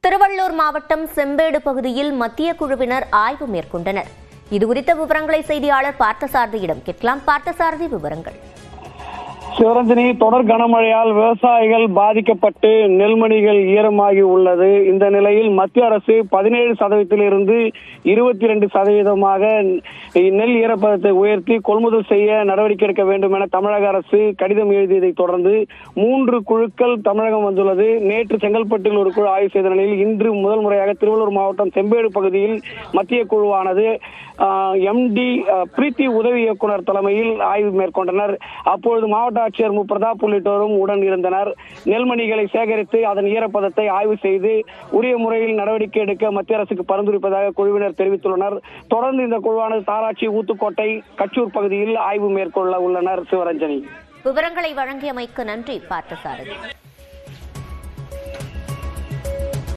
திருவள்ளூர் மாவட்டம் செம்பேடு பகுதியில் மத்திய குழுவினர் ஆய்வு மேற்கொண்டனர். இதுகுறித்த விவரங்களை செய்தியாளர் பார்த்தசாரதியிடம் கேட்கலாம். பார்த்தசாரதி, விவரங்கள். சிவரஞ்சனி, தொடர் கனமழையால் விவசாயிகள் பாதிக்கப்பட்டு நெல்மணிகள் ஈரமாகி உள்ளது. இந்த நிலையில் மத்திய அரசு 17% 22% நெல் ஈரப்பதத்தை உயர்த்தி கொள்முதல் செய்ய நடவடிக்கை எடுக்க வேண்டும் என தமிழக அரசு கடிதம் எழுதியதை தொடர்ந்து 3 குழுக்கள் தமிழகம் வந்துள்ளது. நேற்று செங்கல்பட்டில் ஒரு குழு ஆய்வு செய்த நிலையில் இன்று முதல் முறையாக திருவள்ளூர் மாவட்டம் செம்பேடு பகுதியில் மத்திய குழுவானது MD பிரீத்தி உதவி இயக்குனர் தலைமையில் ஆய்வு மேற்கொண்டனர். அப்பொழுது மாவட்ட ஆட்சியர் மு. பிரதாப் உள்ளிட்டோரும் உடன் இருந்தனர். நெல்மணிகளை சேகரித்து அதன் ஈரப்பதத்தை ஆய்வு செய்து உரிய முறையில் நடவடிக்கை எடுக்க மத்திய அரசுக்கு பரிந்துரைப்பதாக குழுவினர் தெரிவித்துள்ளனர். தொடர்ந்து இந்த குழுவானது தாராட்சி, ஊத்துக்கோட்டை, கச்சூர் பகுதியில் ஆய்வு மேற்கொள்ள உள்ளனர். சிவரஞ்சனி, விவரங்களை வழங்கியமைக்கு நன்றி பார்த்தசாரதி.